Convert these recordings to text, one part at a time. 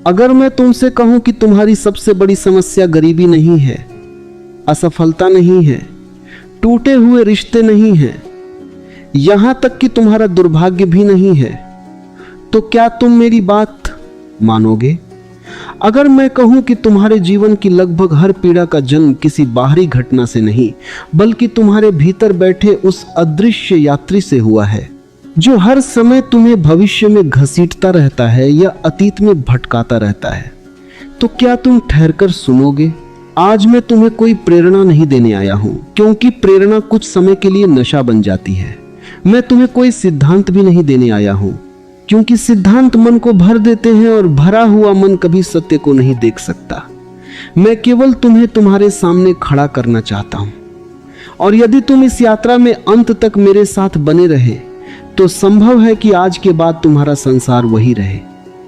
अगर मैं तुमसे कहूं कि तुम्हारी सबसे बड़ी समस्या गरीबी नहीं है, असफलता नहीं है, टूटे हुए रिश्ते नहीं है, यहां तक कि तुम्हारा दुर्भाग्य भी नहीं है, तो क्या तुम मेरी बात मानोगे? अगर मैं कहूं कि तुम्हारे जीवन की लगभग हर पीड़ा का जन्म किसी बाहरी घटना से नहीं, बल्कि तुम्हारे भीतर बैठे उस अदृश्य यात्री से हुआ है, जो हर समय तुम्हें भविष्य में घसीटता रहता है या अतीत में भटकाता रहता है, तो क्या तुम ठहरकर सुनोगे? आज मैं तुम्हें कोई प्रेरणा नहीं देने आया हूं, क्योंकि प्रेरणा कुछ समय के लिए नशा बन जाती है। मैं तुम्हें कोई सिद्धांत भी नहीं देने आया हूं, क्योंकि सिद्धांत मन को भर देते हैं और भरा हुआ मन कभी सत्य को नहीं देख सकता। मैं केवल तुम्हें तुम्हारे सामने खड़ा करना चाहता हूं, और यदि तुम इस यात्रा में अंत तक मेरे साथ बने रहे तो संभव है कि आज के बाद तुम्हारा संसार वही रहे,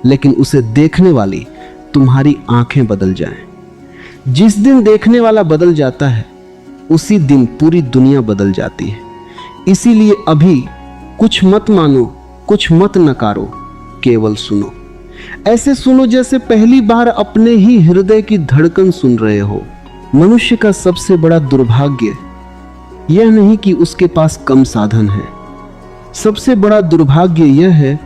लेकिन उसे देखने वाली तुम्हारी आंखें बदल जाएं। जिस दिन देखने वाला बदल जाता है, उसी दिन पूरी दुनिया बदल जाती है। इसीलिए अभी कुछ मत मानो, कुछ मत नकारो, केवल सुनो। ऐसे सुनो जैसे पहली बार अपने ही हृदय की धड़कन सुन रहे हो। मनुष्य का सबसे बड़ा दुर्भाग्य यह नहीं कि उसके पास कम साधन है, सबसे बड़ा दुर्भाग्य यह है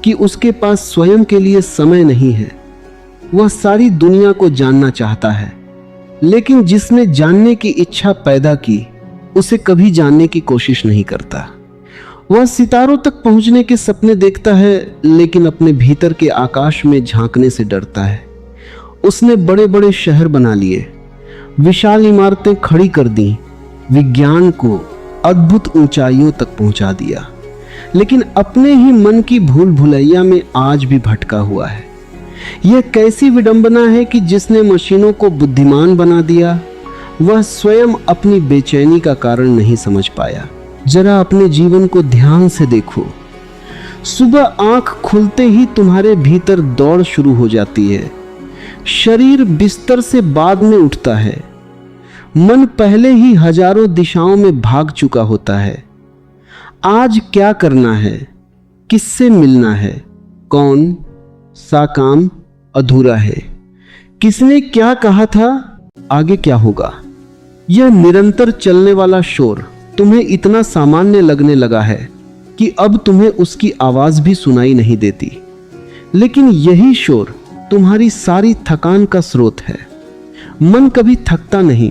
कि उसके पास स्वयं के लिए समय नहीं है। वह सारी दुनिया को जानना चाहता है, लेकिन जिसने जानने की इच्छा पैदा की उसे कभी जानने की कोशिश नहीं करता। वह सितारों तक पहुंचने के सपने देखता है, लेकिन अपने भीतर के आकाश में झांकने से डरता है। उसने बड़े बड़े शहर बना लिए, विशाल इमारतें खड़ी कर दी, विज्ञान को अद्भुत ऊंचाइयों तक पहुंचा दिया, लेकिन अपने ही मन की भूल भुलैया में आज भी भटका हुआ है। यह कैसी विडंबना है कि जिसने मशीनों को बुद्धिमान बना दिया, वह स्वयं अपनी बेचैनी का कारण नहीं समझ पाया। जरा अपने जीवन को ध्यान से देखो। सुबह आंख खुलते ही तुम्हारे भीतर दौड़ शुरू हो जाती है। शरीर बिस्तर से बाद में उठता है। मन पहले ही हजारों दिशाओं में भाग चुका होता है। आज क्या करना है, किससे मिलना है, कौन सा काम अधूरा है, किसने क्या कहा था, आगे क्या होगा। यह निरंतर चलने वाला शोर तुम्हें इतना सामान्य लगने लगा है कि अब तुम्हें उसकी आवाज भी सुनाई नहीं देती, लेकिन यही शोर तुम्हारी सारी थकान का स्रोत है। मन कभी थकता नहीं,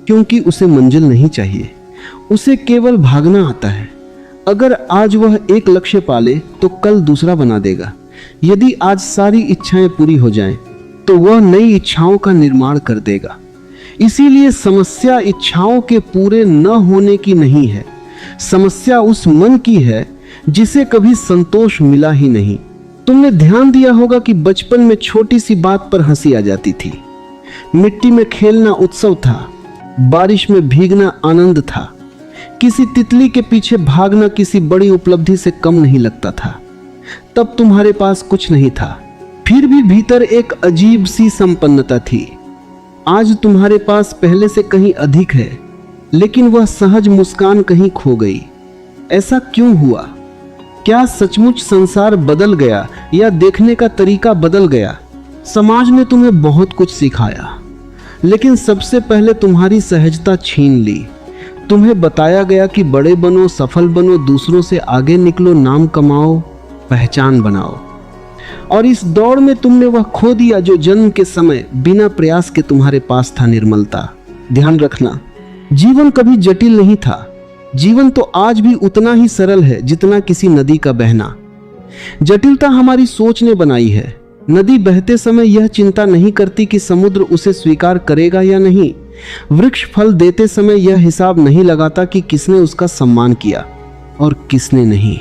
क्योंकि उसे मंजिल नहीं चाहिए, उसे केवल भागना आता है। अगर आज वह एक लक्ष्य पाले तो कल दूसरा बना देगा। यदि आज सारी इच्छाएं पूरी हो जाएं, तो वह नई इच्छाओं का निर्माण कर देगा। इसीलिए समस्या इच्छाओं के पूरे न होने की नहीं है, समस्या उस मन की है जिसे कभी संतोष मिला ही नहीं। तुमने ध्यान दिया होगा कि बचपन में छोटी सी बात पर हंसी आ जाती थी। मिट्टी में खेलना उत्सव था, बारिश में भीगना आनंद था, किसी तितली के पीछे भागना किसी बड़ी उपलब्धि से कम नहीं लगता था। तब तुम्हारे पास कुछ नहीं था, फिर भी भीतर एक अजीब सी संपन्नता थी। आज तुम्हारे पास पहले से कहीं अधिक है, लेकिन वह सहज मुस्कान कहीं खो गई। ऐसा क्यों हुआ? क्या सचमुच संसार बदल गया या देखने का तरीका बदल गया? समाज ने तुम्हें बहुत कुछ सिखाया, लेकिन सबसे पहले तुम्हारी सहजता छीन ली। तुम्हें बताया गया कि बड़े बनो, सफल बनो, दूसरों से आगे निकलो, नाम कमाओ, पहचान बनाओ, और इस दौड़ में तुमने वह खो दिया जो जन्म के समय बिना प्रयास के तुम्हारे पास था, निर्मलता। ध्यान रखना, जीवन कभी जटिल नहीं था। जीवन तो आज भी उतना ही सरल है जितना किसी नदी का बहना। जटिलता हमारी सोच ने बनाई है। नदी बहते समय यह चिंता नहीं करती कि समुद्र उसे स्वीकार करेगा या नहीं। वृक्ष फल देते समय यह हिसाब नहीं लगाता कि किसने उसका सम्मान किया और किसने नहीं।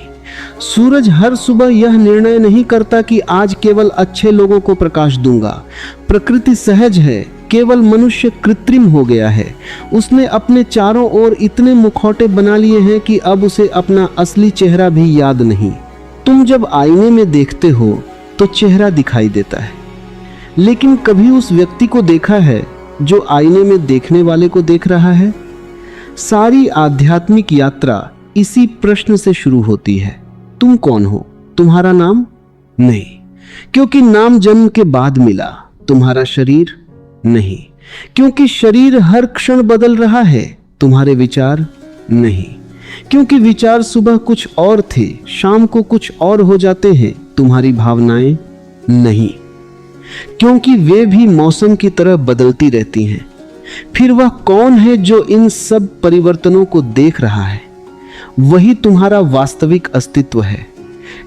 सूरज हर सुबह यह निर्णय नहीं करता कि आज केवल अच्छे लोगों को प्रकाश दूंगा। प्रकृति सहज है, केवल मनुष्य कृत्रिम हो गया है। उसने अपने चारों ओर इतने मुखौटे बना लिए हैं कि अब उसे अपना असली चेहरा भी याद नहीं। तुम जब आईने में देखते हो तो चेहरा दिखाई देता है, लेकिन कभी उस व्यक्ति को देखा है जो आईने में देखने वाले को देख रहा है? सारी आध्यात्मिक यात्रा इसी प्रश्न से शुरू होती है, तुम कौन हो? तुम्हारा नाम नहीं, क्योंकि नाम जन्म के बाद मिला, तुम्हारा शरीर नहीं। क्योंकि शरीर हर क्षण बदल रहा है, तुम्हारे विचार नहीं। क्योंकि विचार सुबह कुछ और थे, शाम को कुछ और हो जाते हैं, तुम्हारी भावनाएं नहीं। क्योंकि वे भी मौसम की तरह बदलती रहती हैं। फिर वह कौन है जो इन सब परिवर्तनों को देख रहा है? वही तुम्हारा वास्तविक अस्तित्व है,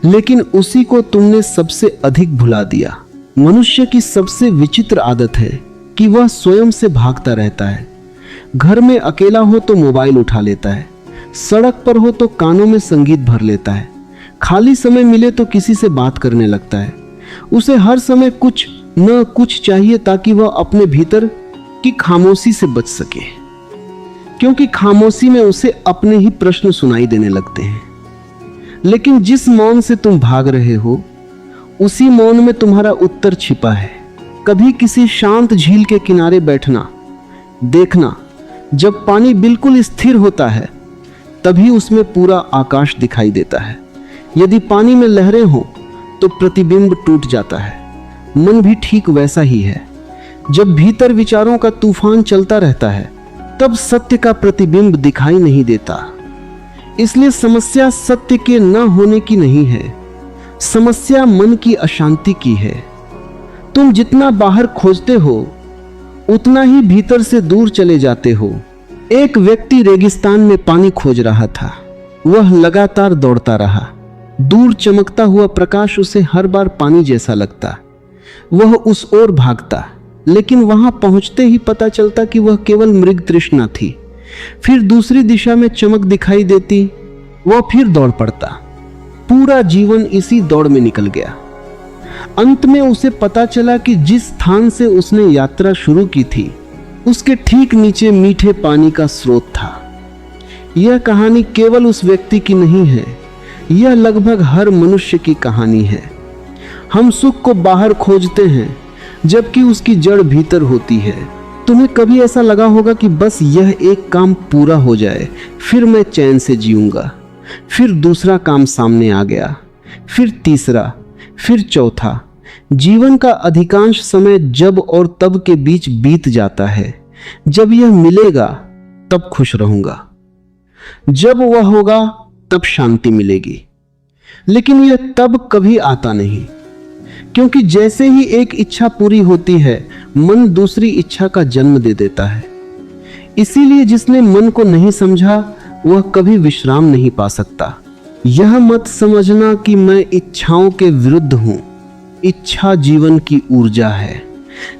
लेकिन उसी को तुमने सबसे अधिक भुला दिया। मनुष्य की सबसे विचित्र आदत है कि वह स्वयं से भागता रहता है। घर में अकेला हो तो मोबाइल उठा लेता है, सड़क पर हो तो कानों में संगीत भर लेता है, खाली समय मिले तो किसी से बात करने लगता है। उसे हर समय कुछ न कुछ चाहिए ताकि वह अपने भीतर की खामोशी से बच सके, क्योंकि खामोशी में उसे अपने ही प्रश्न सुनाई देने लगते हैं। लेकिन जिस मौन से तुम भाग रहे हो, उसी मौन में तुम्हारा उत्तर छिपा है। कभी किसी शांत झील के किनारे बैठना, देखना, जब पानी बिल्कुल स्थिर होता है तभी उसमें पूरा आकाश दिखाई देता है। यदि पानी में लहरें हो तो प्रतिबिंब टूट जाता है। मन भी ठीक वैसा ही है। जब भीतर विचारों का तूफान चलता रहता है तब सत्य का प्रतिबिंब दिखाई नहीं देता। इसलिए समस्या सत्य के न होने की नहीं है, समस्या मन की अशांति की है। तुम जितना बाहर खोजते हो उतना ही भीतर से दूर चले जाते हो। एक व्यक्ति रेगिस्तान में पानी खोज रहा था। वह लगातार दौड़ता रहा। दूर चमकता हुआ प्रकाश उसे हर बार पानी जैसा लगता। वह उस ओर भागता, लेकिन वहां पहुंचते ही पता चलता कि वह केवल मृग तृष्णा थी। फिर दूसरी दिशा में चमक दिखाई देती, वह फिर दौड़ पड़ता। पूरा जीवन इसी दौड़ में निकल गया। अंत में उसे पता चला कि जिस स्थान से उसने यात्रा शुरू की थी उसके ठीक नीचे मीठे पानी का स्रोत था। यह कहानी केवल उस व्यक्ति की नहीं है, यह लगभग हर मनुष्य की कहानी है। हम सुख को बाहर खोजते हैं जबकि उसकी जड़ भीतर होती है। तुम्हें कभी ऐसा लगा होगा कि बस यह एक काम पूरा हो जाए फिर मैं चैन से जीऊंगा। फिर दूसरा काम सामने आ गया, फिर तीसरा, फिर चौथा। जीवन का अधिकांश समय जब और तब के बीच बीत जाता है। जब यह मिलेगा तब खुश रहूंगा, जब वह होगा तब शांति मिलेगी। लेकिन यह तब कभी आता नहीं, क्योंकि जैसे ही एक इच्छा पूरी होती है मन दूसरी इच्छा का जन्म दे देता है। इसीलिए जिसने मन को नहीं समझा वह कभी विश्राम नहीं पा सकता। यह मत समझना कि मैं इच्छाओं के विरुद्ध हूं। इच्छा जीवन की ऊर्जा है,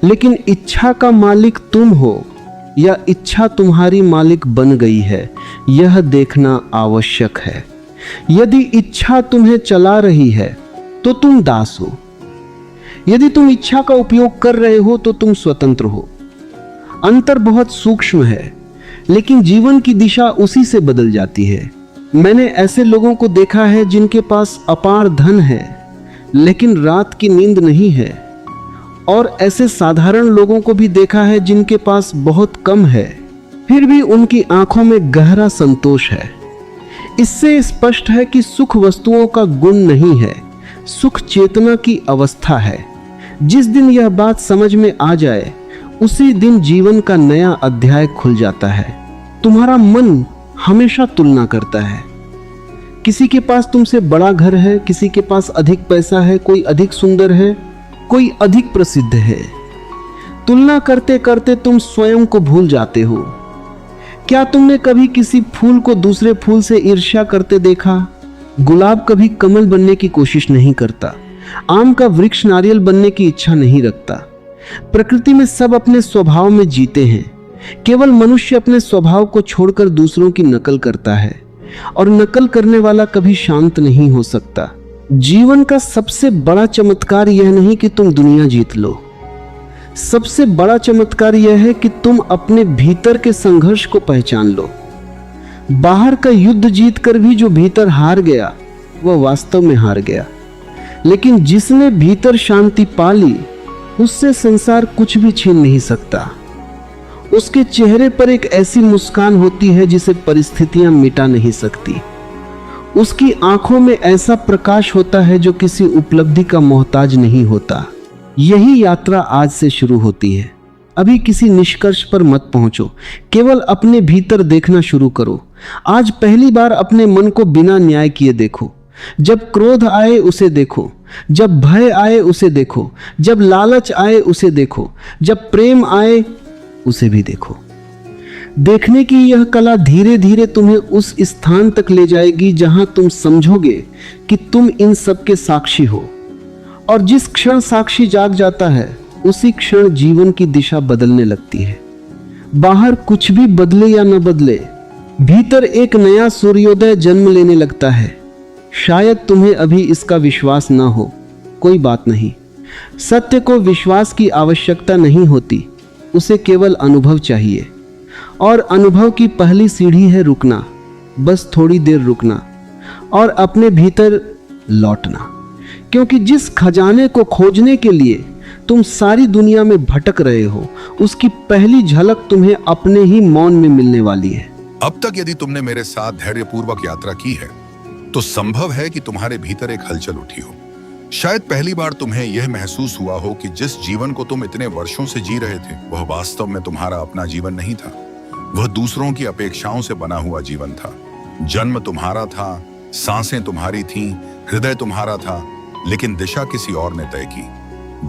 लेकिन इच्छा का मालिक तुम हो या इच्छा तुम्हारी मालिक बन गई है, यह देखना आवश्यक है। यदि इच्छा तुम्हें चला रही है तो तुम दास हो। यदि तुम इच्छा का उपयोग कर रहे हो तो तुम स्वतंत्र हो। अंतर बहुत सूक्ष्म है, लेकिन जीवन की दिशा उसी से बदल जाती है। मैंने ऐसे लोगों को देखा है जिनके पास अपार धन है लेकिन रात की नींद नहीं है, और ऐसे साधारण लोगों को भी देखा है जिनके पास बहुत कम है फिर भी उनकी आंखों में गहरा संतोष है। इससे स्पष्ट है कि सुख वस्तुओं का गुण नहीं है, सुख चेतना की अवस्था है। जिस दिन यह बात समझ में आ जाए उसी दिन जीवन का नया अध्याय खुल जाता है। तुम्हारा मन हमेशा तुलना करता है। किसी के पास तुमसे बड़ा घर है, किसी के पास अधिक पैसा है, कोई अधिक सुंदर है, कोई अधिक प्रसिद्ध है। तुलना करते करते तुम स्वयं को भूल जाते हो। क्या तुमने कभी किसी फूल को दूसरे फूल से ईर्ष्या करते देखा? गुलाब कभी कमल बनने की कोशिश नहीं करता, आम का वृक्ष नारियल बनने की इच्छा नहीं रखता। प्रकृति में सब अपने स्वभाव में जीते हैं, केवल मनुष्य अपने स्वभाव को छोड़कर दूसरों की नकल करता है, और नकल करने वाला कभी शांत नहीं हो सकता। जीवन का सबसे बड़ा चमत्कार यह नहीं कि तुम दुनिया जीत लो, सबसे बड़ा चमत्कार यह है कि तुम अपने भीतर के संघर्ष को पहचान लो। बाहर का युद्ध जीतकर भी जो भीतर हार गया वह वास्तव में हार गया, लेकिन जिसने भीतर शांति पा ली उससे संसार कुछ भी छीन नहीं सकता। उसके चेहरे पर एक ऐसी मुस्कान होती है जिसे परिस्थितियां मिटा नहीं सकती। उसकी आंखों में ऐसा प्रकाश होता है जो किसी उपलब्धि का मोहताज नहीं होता। यही यात्रा आज से शुरू होती है। अभी किसी निष्कर्ष पर मत पहुंचो, केवल अपने भीतर देखना शुरू करो। आज पहली बार अपने मन को बिना न्याय किए देखो। जब क्रोध आए उसे देखो, जब भय आए उसे देखो, जब लालच आए उसे देखो, जब प्रेम आए उसे भी देखो। देखने की यह कला धीरे धीरे तुम्हें उस स्थान तक ले जाएगी जहां तुम समझोगे कि तुम इन सब के साक्षी हो। और जिस क्षण साक्षी जाग जाता है उसी क्षण जीवन की दिशा बदलने लगती है। बाहर कुछ भी बदले या न बदले, भीतर एक नया सूर्योदय जन्म लेने लगता है। शायद तुम्हें अभी इसका विश्वास न हो, कोई बात नहीं। सत्य को विश्वास की आवश्यकता नहीं होती, उसे केवल अनुभव चाहिए। और अनुभव की पहली सीढ़ी है रुकना, बस थोड़ी देर रुकना और अपने भीतर लौटना। क्योंकि जिस खजाने को खोजने के लिए तुम सारी दुनिया में भटक रहे हो, उसकी पहली झलक तुम्हें अपने ही मौन में मिलने वाली है। अब तक यदि तुमने मेरे साथ धैर्यपूर्वक यात्रा की है तो संभव है कि तुम्हारे भीतर एक हलचल उठी हो। शायद पहली बार तुम्हें यह महसूस हुआ हो कि जिस जीवन को तुम इतने वर्षों से जी रहे थे वह वास्तव में तुम्हारा अपना जीवन नहीं था। वह दूसरों की अपेक्षाओं से बना हुआ जीवन था। जन्म तुम्हारा था, सांसें तुम्हारी थीं, हृदय तुम्हारा था, लेकिन दिशा किसी और ने तय की।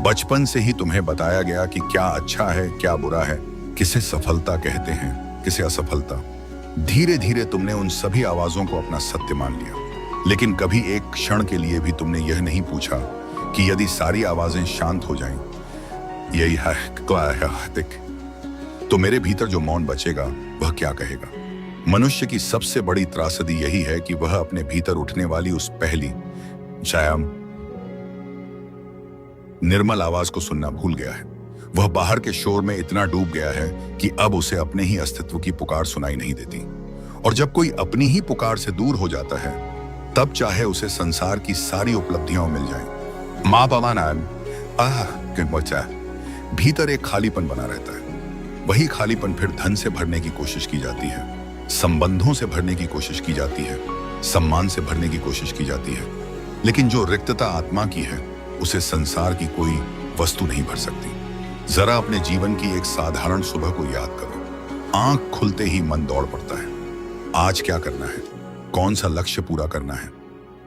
बचपन से ही तुम्हें बताया गया कि क्या अच्छा है, क्या बुरा है, किसे सफलता कहते हैं, किसे असफलता। धीरे धीरे तुमने उन सभी आवाजों को अपना सत्य मान लिया, लेकिन कभी एक क्षण के लिए भी तुमने यह नहीं पूछा कि यदि सारी आवाजें शांत हो जाएं, यही है तो मेरे भीतर जो मौन बचेगा वह क्या कहेगा। मनुष्य की सबसे बड़ी त्रासदी यही है कि वह अपने भीतर उठने वाली उस पहली शायद निर्मल आवाज को सुनना भूल गया है। वह बाहर के शोर में इतना डूब गया है कि अब उसे अपने ही अस्तित्व की पुकार सुनाई नहीं देती। और जब कोई अपनी ही पुकार से दूर हो जाता है तब चाहे उसे संसार की सारी उपलब्धियां मिल जाएं, मां पवाना भीतर एक खालीपन बना रहता है। वही खालीपन फिर धन से भरने की कोशिश की जाती है, संबंधों से भरने की कोशिश की जाती है, सम्मान से भरने की कोशिश की जाती है। लेकिन जो रिक्तता आत्मा की है उसे संसार की कोई वस्तु नहीं भर सकती। जरा अपने जीवन की एक साधारण सुबह को याद करो। आंख खुलते ही मन दौड़ पड़ता है। आज क्या करना है, कौन सा लक्ष्य पूरा करना है,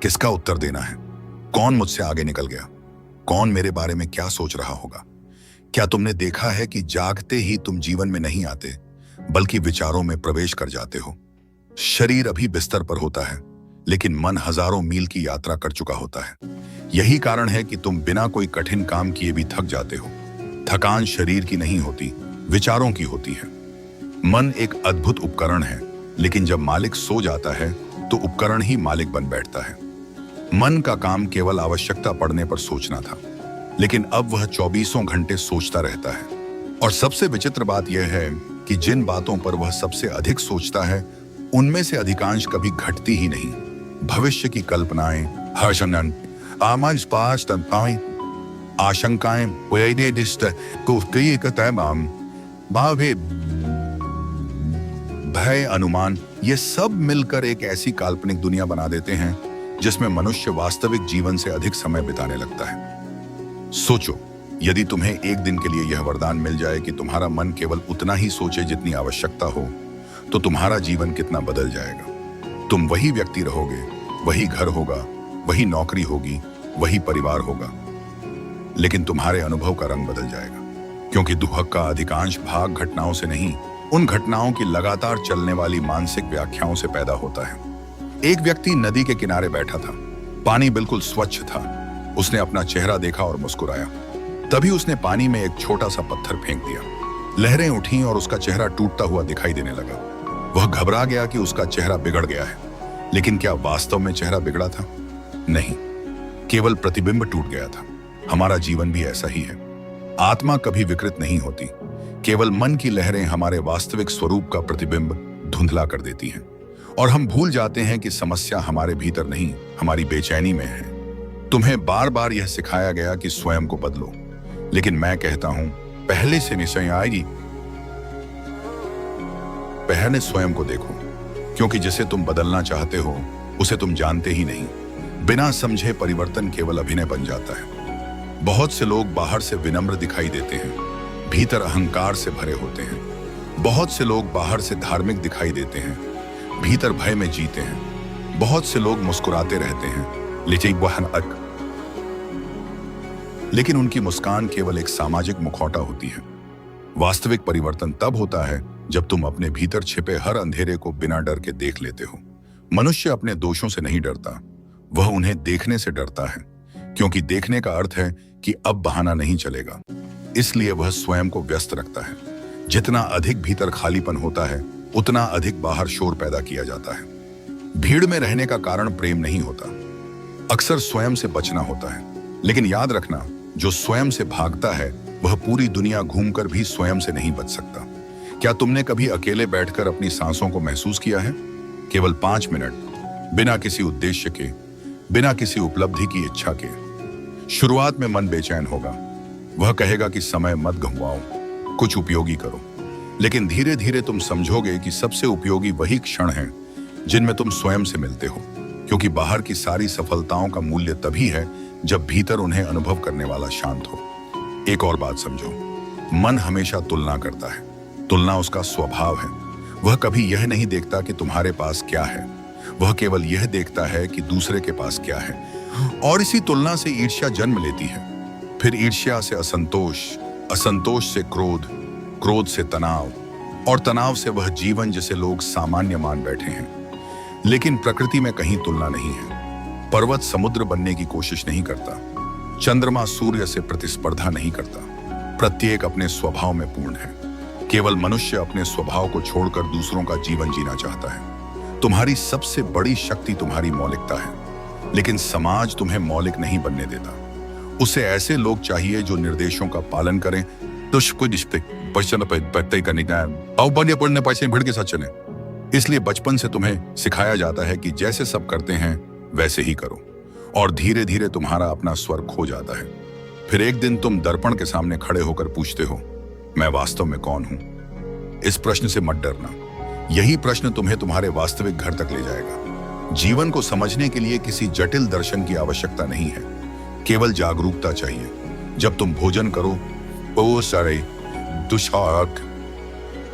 किसका उत्तर देना है, कौन मुझसे आगे निकल गया, कौन मेरे बारे में क्या सोच रहा होगा। क्या तुमने देखा है कि जागते ही तुम जीवन में नहीं आते बल्कि विचारों में प्रवेश कर जाते हो। शरीर अभी बिस्तर पर होता है लेकिन मन हजारों मील की यात्रा कर चुका होता है। यही कारण है कि तुम बिना कोई कठिन काम किए भी थक जाते हो। थकान शरीर की नहीं होती, विचारों की होती है। मन एक अद्भुत उपकरण है, लेकिन जब मालिक सो जाता है तो उपकरण ही मालिक बन बैठता है। मन का काम केवल आवश्यकता पड़ने पर सोचना था, लेकिन अब वह 24 घंटे सोचता रहता है। और सबसे विचित्र बात यह है कि जिन बातों पर वह सबसे अधिक सोचता है उनमें से अधिकांश कभी घटती ही नहीं। भविष्य की कल्पनाएं, हर्षण, आशंकाएं, भय, अनुमान, ये सब मिलकर एक ऐसी काल्पनिक दुनिया बना देते हैं जिसमें मनुष्य वास्तविक जीवन से अधिक समय बिताने लगता है। सोचो, यदि तुम्हें एक दिन के लिए यह वरदान मिल जाए कि तुम्हारा मन केवल उतना ही सोचे जितनी आवश्यकता हो, तो तुम्हारा जीवन कितना बदल जाएगा। तुम वही व्यक्ति रहोगे, वही घर होगा, वही नौकरी होगी, वही परिवार होगा, लेकिन तुम्हारे अनुभव का रंग बदल जाएगा। क्योंकि दुख का अधिकांश भाग घटनाओं से नहीं, उन घटनाओं की लगातार चलने वाली मानसिक व्याख्याओं से पैदा होता है। एक व्यक्ति नदी के किनारे बैठा था। पानी बिल्कुल स्वच्छ था। उसने अपना चेहरा देखा और मुस्कुराया। तभी उसने पानी में एक छोटा सा पत्थर फेंक दिया। लहरें उठीं और उसका चेहरा टूटता हुआ दिखाई देने लगा। वह घबरा गया कि उसका चेहरा बिगड़ गया है। लेकिन क्या वास्तव में चेहरा बिगड़ा था? नहीं, केवल प्रतिबिंब टूट गया था। हमारा जीवन भी ऐसा ही है। आत्मा कभी विकृत नहीं होती, केवल मन की लहरें हमारे वास्तविक स्वरूप का प्रतिबिंब धुंधला कर देती हैं। और हम भूल जाते हैं कि समस्या हमारे भीतर नहीं, हमारी बेचैनी में है। तुम्हें बार बार यह सिखाया गया कि स्वयं को बदलो, लेकिन मैं कहता हूं पहले से निश्चय आएगी। पहले स्वयं को देखो, क्योंकि जिसे तुम बदलना चाहते हो उसे तुम जानते ही नहीं। बिना समझे परिवर्तन केवल अभिनय बन जाता है। बहुत से लोग बाहर से विनम्र दिखाई देते हैं, भीतर अहंकार से भरे होते हैं। बहुत से लोग बाहर से धार्मिक दिखाई देते हैं, भीतर भय में जीते हैं। बहुत से लोग मुस्कुराते रहते हैं, लेकिन उनकी मुस्कान केवल एक सामाजिक मुखौटा होती है। वास्तविक परिवर्तन तब होता है जब तुम अपने भीतर छिपे हर अंधेरे को बिना डर के देख लेते हो। मनुष्य अपने दोषों से नहीं डरता, वह उन्हें देखने से डरता है, क्योंकि देखने का अर्थ है कि अब बहाना नहीं चलेगा। इसलिए वह स्वयं को व्यस्त रखता है। जितना अधिक भीतर खालीपन होता है, उतना अधिक बाहर शोर पैदा किया जाता है। भीड़ में रहने का कारण प्रेम नहीं होता, अक्सर स्वयं से बचना होता है। लेकिन याद रखना, जो स्वयं से भागता है वह पूरी दुनिया घूमकर भी स्वयं से नहीं बच सकता। क्या तुमने कभी अकेले बैठकर अपनी सांसों को महसूस किया है? केवल 5 मिनट, बिना किसी उद्देश्य के, बिना किसी उपलब्धि की इच्छा के। शुरुआत में मन बेचैन होगा, वह कहेगा कि समय मत गंवाओ, कुछ उपयोगी करो। लेकिन धीरे धीरे तुम समझोगे कि सबसे उपयोगी वही क्षण हैं जिनमें तुम स्वयं से मिलते हो, क्योंकि बाहर की सारी सफलताओं का मूल्य तभी है जब भीतर उन्हें अनुभव करने वाला शांत हो। एक और बात समझो, मन हमेशा तुलना करता है। तुलना उसका स्वभाव है। वह कभी यह नहीं देखता कि तुम्हारे पास क्या है, वह केवल यह देखता है कि दूसरे के पास क्या है। और इसी तुलना से ईर्ष्या जन्म लेती है। फिर ईर्ष्या से असंतोष, असंतोष से क्रोध, क्रोध से तनाव, और तनाव से वह जीवन जिसे लोग सामान्य मान बैठे हैं। लेकिन प्रकृति में कहीं तुलना नहीं है। पर्वत समुद्र बनने की कोशिश नहीं करता, चंद्रमा सूर्य से प्रतिस्पर्धा नहीं करता। प्रत्येक अपने स्वभाव में पूर्ण है। केवल मनुष्य अपने स्वभाव को छोड़कर दूसरों का जीवन जीना चाहता है। तुम्हारी सबसे बड़ी शक्ति तुम्हारी मौलिकता है, लेकिन समाज तुम्हें मौलिक नहीं बनने देता। उसे ऐसे लोग चाहिए जो निर्देशों का पालन करें। इसलिए बचपन से तुम्हें सिखाया जाता है कि जैसे सब करते हैं वैसे ही करो, और धीरे धीरे तुम्हारा अपना स्वर खो जाता है। फिर एक दिन तुम दर्पण के सामने खड़े होकर पूछते हो, मैं वास्तव में कौन हूं? इस प्रश्न से मत डरना। यही प्रश्न तुम्हें तुम्हारे वास्तविक घर तक ले जाएगा। जीवन को समझने के लिए किसी जटिल दर्शन की आवश्यकता नहीं है, केवल जागरूकता चाहिए। जब तुम भोजन करो ओ सारे दुशाक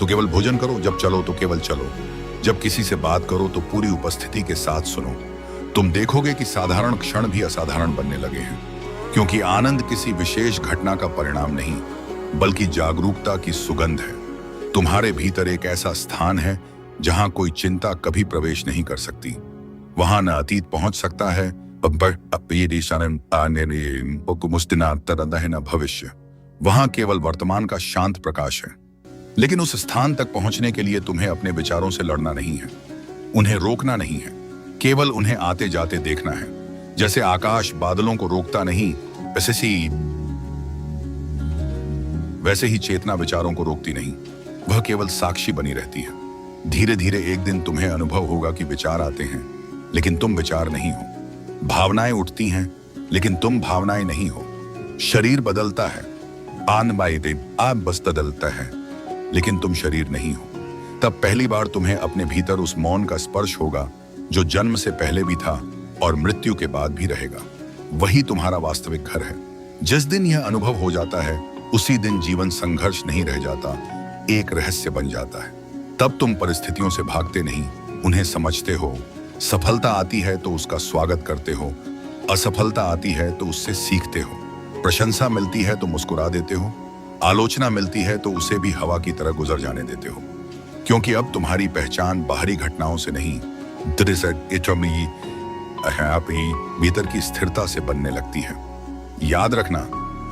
तो केवल भोजन करो, जब चलो तो केवल चलो, जब किसी से बात करो तो पूरी उपस्थिति के साथ सुनो। तुम देखोगे कि साधारण क्षण भी असाधारण बनने लगे हैं, क्योंकि आनंद किसी विशेष घटना का परिणाम नहीं, बल्कि जागरूकता की सुगंध है। तुम्हारे भीतर एक ऐसा स्थान है जहां कोई चिंता कभी प्रवेश नहीं कर सकती। वहां न अतीत पहुंच सकता है, न भविष्य। वहां केवल वर्तमान का शांत प्रकाश है। लेकिन उस स्थान तक पहुंचने के लिए तुम्हें अपने विचारों से लड़ना नहीं है, उन्हें रोकना नहीं है, केवल उन्हें आते जाते देखना है। जैसे आकाश बादलों को रोकता नहीं, वैसे ही चेतना विचारों को रोकती नहीं, वह केवल साक्षी बनी रहती है। धीरे धीरे एक दिन तुम्हें अनुभव होगा कि विचार आते हैं, लेकिन तुम विचार नहीं हो। भावनाएं उठती हैं, लेकिन तुम भावनाएं नहीं हो। शरीर बदलता है, आप बस बदलता है, लेकिन तुम शरीर नहीं हो। तब पहली बार तुम्हें अपने भीतर उस मौन का स्पर्श होगा जो जन्म से पहले भी था और मृत्यु के बाद भी रहेगा। वही तुम्हारा वास्तविक घर है। जिस दिन यह अनुभव हो जाता है, उसी दिन जीवन संघर्ष नहीं रह जाता, एक रहस्य बन जाता है। तब तुम परिस्थितियों से भागते नहीं, उन्हें समझते हो। सफलता आती है तो उसका स्वागत करते हो, असफलता आती है तो उससे सीखते हो। प्रशंसा मिलती है तो मुस्कुरा देते हो, आलोचना मिलती है तो उसे भी हवा की तरह गुजर जाने देते हो। क्योंकि अब तुम्हारी पहचान बाहरी घटनाओं से नहीं, भीतर की स्थिरता से बनने लगती है। याद रखना,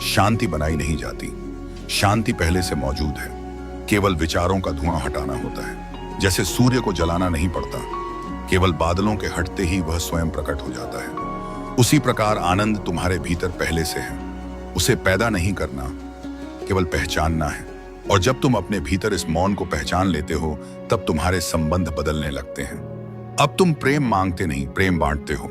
शांति बनाई नहीं जाती, शांति पहले से मौजूद है। केवल विचारों का धुआं हटाना होता है। जैसे सूर्य को जलाना नहीं पड़ता, केवल बादलों के हटते ही वह स्वयं प्रकट हो जाता है। उसी प्रकार आनंद तुम्हारे भीतर पहले से है, उसे पैदा नहीं करना, केवल पहचानना है। और जब तुम अपने भीतर इस मौन को पहचान लेते हो, तब तुम्हारे संबंध बदलने लगते हैं। अब तुम प्रेम मांगते नहीं, प्रेम बांटते हो।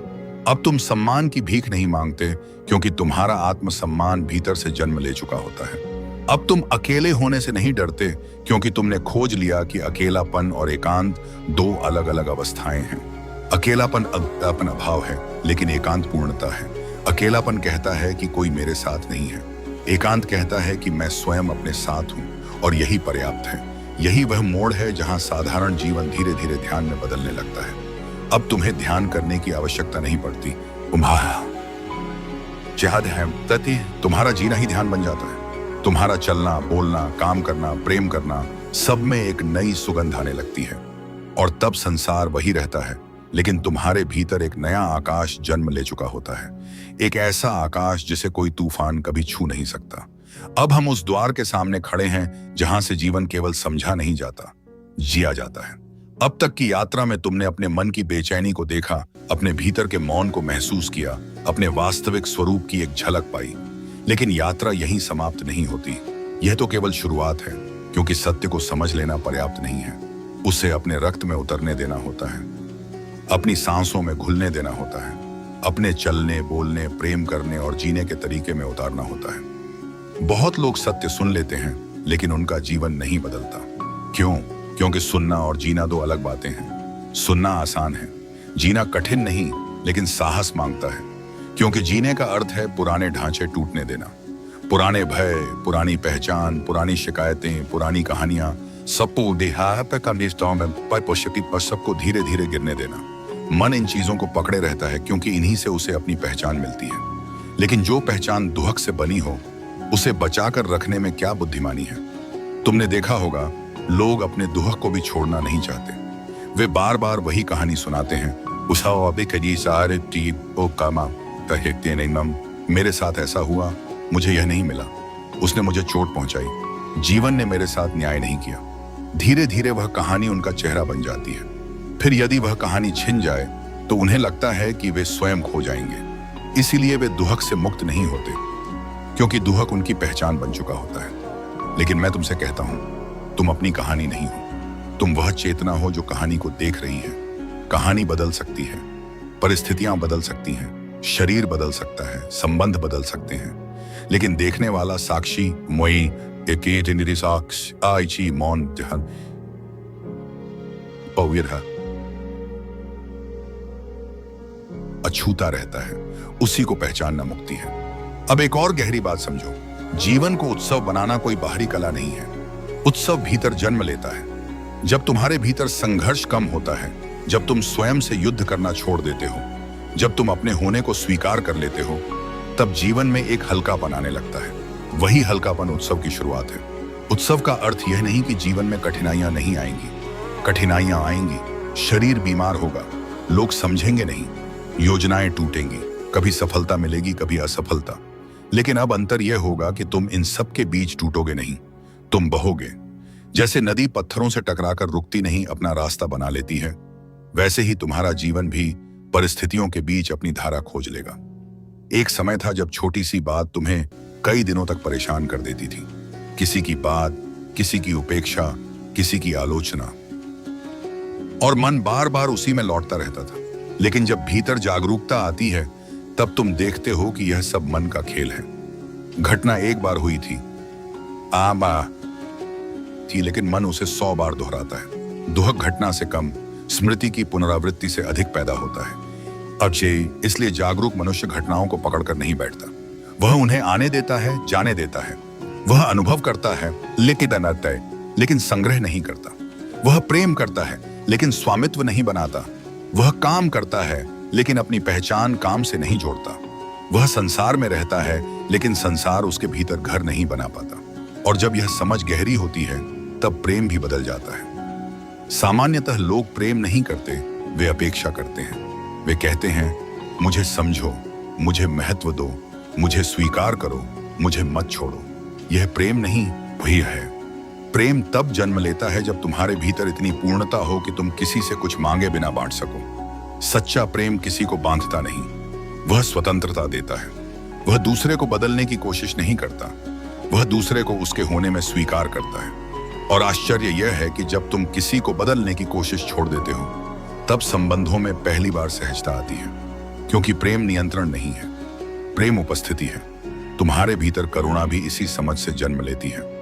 अब तुम सम्मान की भीख नहीं मांगते, क्योंकि तुम्हारा आत्मसम्मान भीतर से जन्म ले चुका होता है। अब तुम अकेले होने से नहीं डरते, क्योंकि तुमने खोज लिया कि अकेलापन और एकांत दो अलग अलग अवस्थाएं हैं। अकेलापन अपन अभाव है, लेकिन एकांत पूर्णता है। अकेलापन कहता है कि कोई मेरे साथ नहीं है। एकांत कहता है कि मैं स्वयं अपने साथ हूं और यही पर्याप्त है। यही वह मोड़ है जहां साधारण जीवन धीरे धीरे ध्यान में बदलने लगता है। अब तुम्हें ध्यान करने की आवश्यकता नहीं पड़ती। तुम्हारा जीना ही ध्यान बन जाता है। तुम्हारा चलना, बोलना, काम करना, प्रेम करना, सब में एक नई सुगंध आने लगती है। और तब संसार वही रहता है, लेकिन तुम्हारे भीतर एक नया आकाश जन्म ले चुका होता है। एक ऐसा आकाश जिसे कोई तूफान कभी छू नहीं सकता। अब हम उस द्वार के सामने खड़े हैं जहां से जीवन केवल समझा नहीं जाता, जिया जाता है। अब तक की यात्रा में तुमने अपने मन की बेचैनी को देखा, अपने भीतर के मौन को महसूस किया, अपने वास्तविक स्वरूप की एक झलक पाई। लेकिन यात्रा यहीं समाप्त नहीं होती। यह तो केवल शुरुआत है, क्योंकि सत्य को समझ लेना पर्याप्त नहीं है। उसे अपने रक्त में उतरने देना होता है, अपनी सांसों में घुलने देना होता है, अपने चलने, बोलने, प्रेम करने और जीने के तरीके में उतारना होता है। बहुत लोग सत्य सुन लेते हैं, लेकिन उनका जीवन नहीं बदलता। क्यों? क्योंकि सुनना और जीना दो अलग बातें हैं। सुनना आसान है, जीना कठिन नहीं, लेकिन साहस मांगता है। क्योंकि जीने का अर्थ है पुराने ढांचे टूटने देना, पुराने भय, पुरानी पहचान, पुरानी शिकायतें, पुरानी कहानियां, सबको धीरे धीरे गिरने देना। मन इन चीजों को पकड़े रहता है, क्योंकि इन्हीं से उसे अपनी पहचान मिलती है। लेकिन जो पहचान दुहक से बनी हो, उसे बचाकर रखने में क्या बुद्धिमानी है। तुमने देखा होगा, लोग अपने दुहक को भी छोड़ना नहीं चाहते। वे बार बार वही कहानी सुनाते हैं। मेरे साथ ऐसा हुआ, मुझे यह नहीं मिला, उसने मुझे चोट पहुंचाई, जीवन ने मेरे साथ न्याय नहीं किया। धीरे धीरे वह कहानी उनका चेहरा बन जाती है। फिर यदि वह कहानी छिन जाए तो उन्हें लगता है कि वे स्वयं खो जाएंगे। इसीलिए वे दुहक से मुक्त नहीं होते, क्योंकि दुहक उनकी पहचान बन चुका होता है। लेकिन मैं तुमसे कहता हूं, तुम अपनी कहानी नहीं हो, तुम वह चेतना हो जो कहानी को देख रही है। कहानी बदल सकती है, परिस्थितियां बदल सकती हैं, शरीर बदल सकता है, संबंध बदल सकते हैं, लेकिन देखने वाला साक्षी मोई मौन जहां अछूता रहता है, उसी को पहचानना मुक्ति है। अब एक और गहरी बात समझो, जीवन को उत्सव बनाना कोई बाहरी कला नहीं है। उत्सव भीतर जन्म लेता है। जब तुम्हारे भीतर संघर्ष कम होता है, जब तुम स्वयं से युद्ध करना छोड़ देते हो, जब तुम अपने होने को स्वीकार कर लेते हो, तब जीवन में एक हल्कापन आने लगता है। वही हल्कापन उत्सव की शुरुआत है। उत्सव का अर्थ यह नहीं कि जीवन में कठिनाइयां नहीं आएंगी। कठिनाइयां आएंगी, शरीर बीमार होगा, लोग समझेंगे नहीं, योजनाएं टूटेंगी, कभी सफलता मिलेगी, कभी असफलता। लेकिन अब अंतर यह होगा कि तुम इन सब के बीच टूटोगे नहीं, तुम बहोगे। जैसे नदी पत्थरों से टकराकर रुकती नहीं, अपना रास्ता बना लेती है, वैसे ही तुम्हारा जीवन भी परिस्थितियों के बीच अपनी धारा खोज लेगा। एक समय था जब छोटी सी बात तुम्हें कई दिनों तक परेशान कर देती थी। किसी की बात, किसी की उपेक्षा, किसी की आलोचना, और मन बार बार उसी में लौटता रहता था। लेकिन जब भीतर जागरूकता आती है, तब तुम देखते हो कि यह सब मन का खेल है। घटना एक बार हुई थी, लेकिन मन उसे 100 बार दोहराता है। दुहक घटना से कम, स्मृति की पुनरावृत्ति से अधिक पैदा होता है। अक्षय, इसलिए जागरूक मनुष्य घटनाओं को पकड़कर नहीं बैठता। वह उन्हें आने देता है, जाने देता है। वह अनुभव करता है, लेकिन संग्रह नहीं करता। वह प्रेम करता है, लेकिन स्वामित्व नहीं बनाता। वह काम करता है, लेकिन अपनी पहचान काम से नहीं जोड़ता। वह संसार में रहता है, लेकिन संसार उसके भीतर घर नहीं बना पाता। और जब यह समझ गहरी होती है, तब प्रेम भी बदल जाता है। सामान्यतः लोग प्रेम नहीं करते, वे अपेक्षा करते हैं। वे कहते हैं, मुझे समझो, मुझे महत्व दो, मुझे स्वीकार करो, मुझे मत छोड़ो। यह प्रेम नहीं, वही है। प्रेम तब जन्म लेता है जब तुम्हारे भीतर इतनी पूर्णता हो कि तुम किसी से कुछ मांगे बिना बांट सको। सच्चा प्रेम किसी को बांधता नहीं, वह स्वतंत्रता देता है। वह दूसरे को बदलने की कोशिश नहीं करता, वह दूसरे को उसके होने में स्वीकार करता है। और आश्चर्य यह है कि जब तुम किसी को बदलने की कोशिश छोड़ देते हो, तब संबंधों में पहली बार सहजता आती है। क्योंकि प्रेम नियंत्रण नहीं है, प्रेम उपस्थिति है। तुम्हारे भीतर करुणा भी इसी समझ से जन्म लेती है।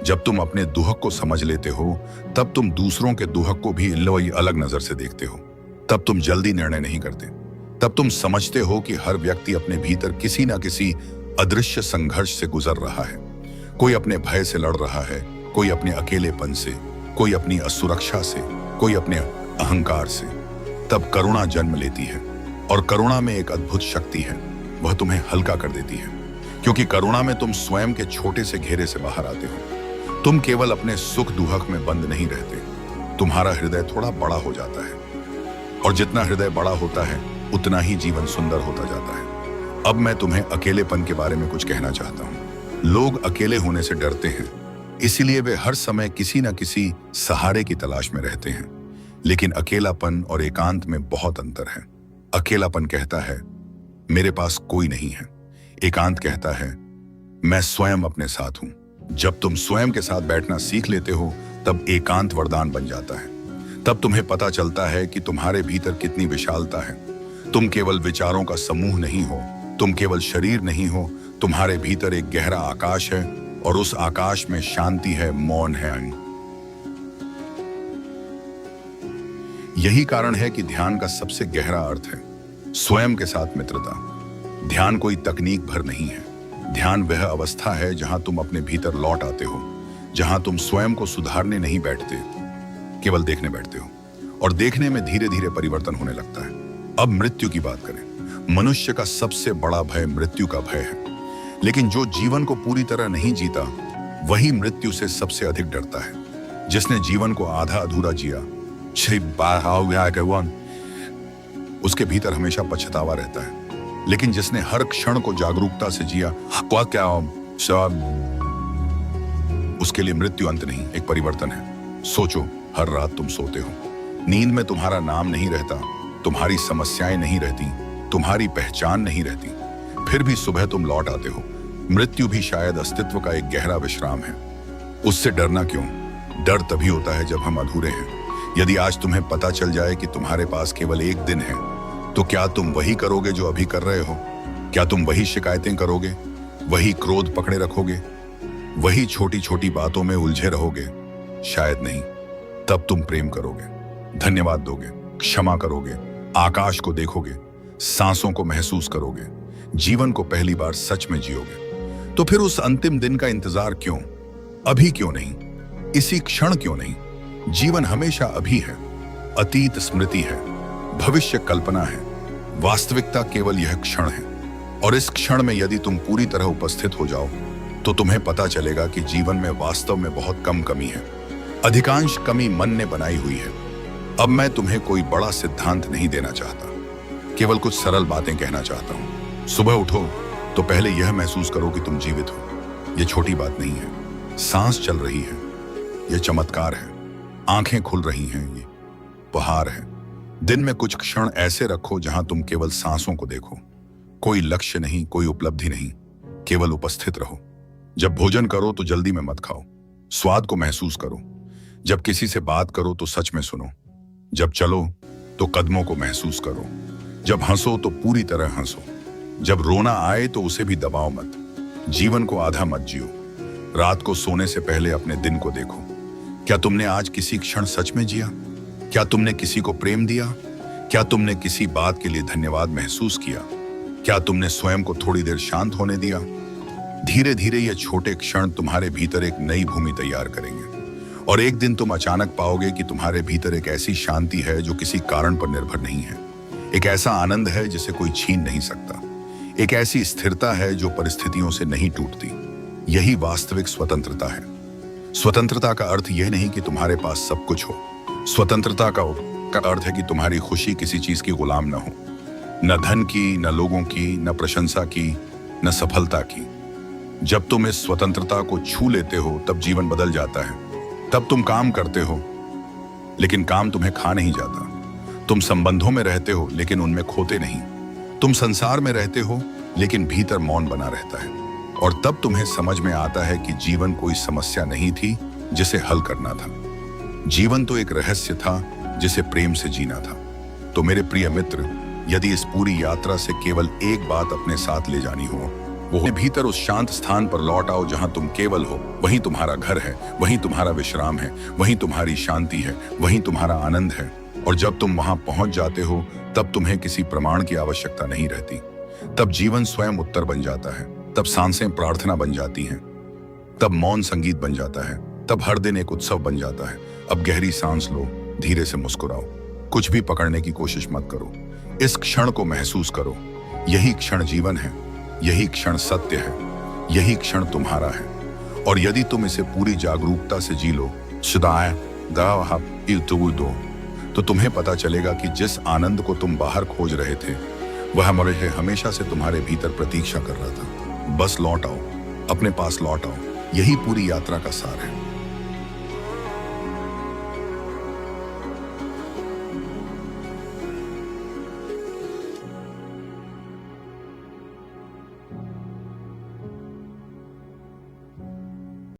जब तुम अपने दुहक को समझ लेते हो, तब तुम दूसरों के दुहक को भी अलग नजर से देखते हो। तब तुम जल्दी निर्णय नहीं करते, तब तुम समझते हो कि हर व्यक्ति अपने भीतर किसी ना किसी अदृश्य संघर्ष से गुजर रहा है। कोई अपने भय से लड़ रहा है, कोई अपने अकेलेपन से, कोई अपनी असुरक्षा से, कोई अपने अहंकार से। तब करुणा जन्म लेती है, और करुणा में एक अद्भुत शक्ति है, वह तुम्हें हल्का कर देती है। क्योंकि करुणा में तुम स्वयं के छोटे से घेरे से बाहर आते हो। तुम केवल अपने सुख दुहक में बंद नहीं रहते, तुम्हारा हृदय थोड़ा बड़ा हो जाता है, और जितना हृदय बड़ा होता है उतना ही जीवन सुंदर होता जाता है। अब मैं तुम्हें अकेलेपन के बारे में कुछ कहना चाहता हूं। लोग अकेले होने से डरते हैं, इसीलिए वे हर समय किसी न किसी सहारे की तलाश में रहते हैं। लेकिन अकेलापन और एकांत में बहुत अंतर है। अकेलापन कहता है मेरे पास कोई नहीं है, एकांत कहता है मैं स्वयं अपने साथ हूं। जब तुम स्वयं के साथ बैठना सीख लेते हो तब एकांत वरदान बन जाता है। तब तुम्हें पता चलता है कि तुम्हारे भीतर कितनी विशालता है। तुम केवल विचारों का समूह नहीं हो, तुम केवल शरीर नहीं हो, तुम्हारे भीतर एक गहरा आकाश है, और उस आकाश में शांति है, मौन है। यही कारण है कि ध्यान का सबसे गहरा अर्थ है स्वयं के साथ मित्रता। ध्यान कोई तकनीक भर नहीं है, ध्यान वह अवस्था है जहां तुम अपने भीतर लौट आते हो, जहां तुम स्वयं को सुधारने नहीं बैठते, केवल देखने बैठते हो, और देखने में धीरे धीरे परिवर्तन होने लगता है। अब मृत्यु की बात करें। मनुष्य का सबसे बड़ा भय मृत्यु का भय है, लेकिन जो जीवन को पूरी तरह नहीं जीता वही मृत्यु से सबसे अधिक डरता है। जिसने जीवन को आधा अधूरा जिया, उसके भीतर हमेशा पछतावा रहता है। लेकिन जिसने हर क्षण को जागरूकता से जिया, उसके लिए मृत्यु अंत नहीं, एक परिवर्तन है। सोचो, हर रात तुम सोते हो, नींद में तुम्हारा नाम नहीं रहता, तुम्हारी समस्याएं नहीं रहती, तुम्हारी पहचान नहीं रहती, फिर भी सुबह तुम लौट आते हो। मृत्यु भी शायद अस्तित्व का एक गहरा विश्राम है। उससे डरना क्यों? डर तभी होता है जब हम अधूरे हैं। यदि आज तुम्हें पता चल जाए कि तुम्हारे पास केवल एक दिन है, तो क्या तुम वही करोगे जो अभी कर रहे हो? क्या तुम वही शिकायतें करोगे, वही क्रोध पकड़े रखोगे, वही छोटी छोटी बातों में उलझे रहोगे? शायद नहीं। तब तुम प्रेम करोगे, धन्यवाद दोगे, क्षमा करोगे, आकाश को देखोगे, सांसों को महसूस करोगे, जीवन को पहली बार सच में जियोगे। तो फिर उस अंतिम दिन का इंतजार क्यों? अभी क्यों नहीं? इसी क्षण क्यों नहीं? जीवन हमेशा अभी है, अतीत स्मृति है, भविष्य कल्पना है, वास्तविकता केवल यह क्षण है। और इस क्षण में यदि तुम पूरी तरह उपस्थित हो जाओ तो तुम्हें पता चलेगा कि जीवन में वास्तव में बहुत कम कमी है। अधिकांश कमी मन ने बनाई हुई है। अब मैं तुम्हें कोई बड़ा सिद्धांत नहीं देना चाहता, केवल कुछ सरल बातें कहना चाहता हूं। सुबह उठो तो पहले यह महसूस करो कि तुम जीवित हो। यह छोटी बात नहीं है। सांस चल रही है, यह चमत्कार है। आंखें खुल रही हैं, ये उपहार है। दिन में कुछ क्षण ऐसे रखो जहां तुम केवल सांसों को देखो, कोई लक्ष्य नहीं, कोई उपलब्धि नहीं, केवल उपस्थित रहो। जब भोजन करो तो जल्दी में मत खाओ, स्वाद को महसूस करो। जब किसी से बात करो तो सच में सुनो। जब चलो तो कदमों को महसूस करो। जब हंसो तो पूरी तरह हंसो। जब रोना आए तो उसे भी दबाओ मत। जीवन को आधा मत जियो। रात को सोने से पहले अपने दिन को देखो। क्या तुमने आज किसी क्षण सच में जिया? क्या तुमने किसी को प्रेम दिया? क्या तुमने किसी बात के लिए धन्यवाद महसूस किया? क्या तुमने स्वयं को थोड़ी देर शांत होने दिया? धीरे धीरे ये छोटे क्षण तुम्हारे भीतर एक नई भूमि तैयार करेंगे, और एक दिन तुम अचानक पाओगे कि तुम्हारे भीतर एक ऐसी शांति है जो किसी कारण पर निर्भर नहीं है। एक ऐसा आनंद है जिसे कोई छीन नहीं सकता। एक ऐसी स्थिरता है जो परिस्थितियों से नहीं टूटती। यही वास्तविक स्वतंत्रता है। स्वतंत्रता का अर्थ यह नहीं कि तुम्हारे पास सब कुछ हो। स्वतंत्रता का अर्थ है कि तुम्हारी खुशी किसी चीज की गुलाम न हो, न धन की, न लोगों की, न प्रशंसा की, न सफलता की। जब तुम इस स्वतंत्रता को छू लेते हो तब जीवन बदल जाता है। तब तुम काम करते हो लेकिन काम तुम्हें खा नहीं जाता। तुम संबंधों में रहते हो लेकिन उनमें खोते नहीं। तुम संसार में रहते हो लेकिन भीतर मौन बना रहता है। और तब तुम्हें समझ में आता है कि जीवन कोई समस्या नहीं थी जिसे हल करना था। जीवन तो एक रहस्य था जिसे प्रेम से जीना था। तो मेरे प्रिय मित्र, यदि इस पूरी यात्रा से केवल एक बात अपने साथ ले जानी हो, वो भीतर उस शांत स्थान पर लौट आओ जहां तुम केवल हो। वहीं तुम्हारा घर है, वहीं तुम्हारा विश्राम है, वहीं तुम्हारी शांति है, वहीं तुम्हारा आनंद है। और जब तुम वहां पहुंच जाते हो तब तुम्हें किसी प्रमाण की आवश्यकता नहीं रहती। तब जीवन स्वयं उत्तर बन जाता है, तब सांसें प्रार्थना बन जाती हैं, तब मौन संगीत बन जाता है, तब हर दिन एक उत्सव बन जाता है। अब गहरी सांस लो, धीरे से मुस्कुराओ, कुछ भी पकड़ने की कोशिश मत करो, इस क्षण को महसूस करो। यही क्षण जीवन है, यही क्षण सत्य है, यही क्षण तुम्हारा है। और यदि तुम इसे पूरी जागरूकता से जी लो, तो तुम्हें पता चलेगा कि जिस आनंद को तुम बाहर खोज रहे थे वह हमेशा से तुम्हारे भीतर प्रतीक्षा कर रहा था। बस लौट आओ, अपने पास लौट आओ। यही पूरी यात्रा का सार है।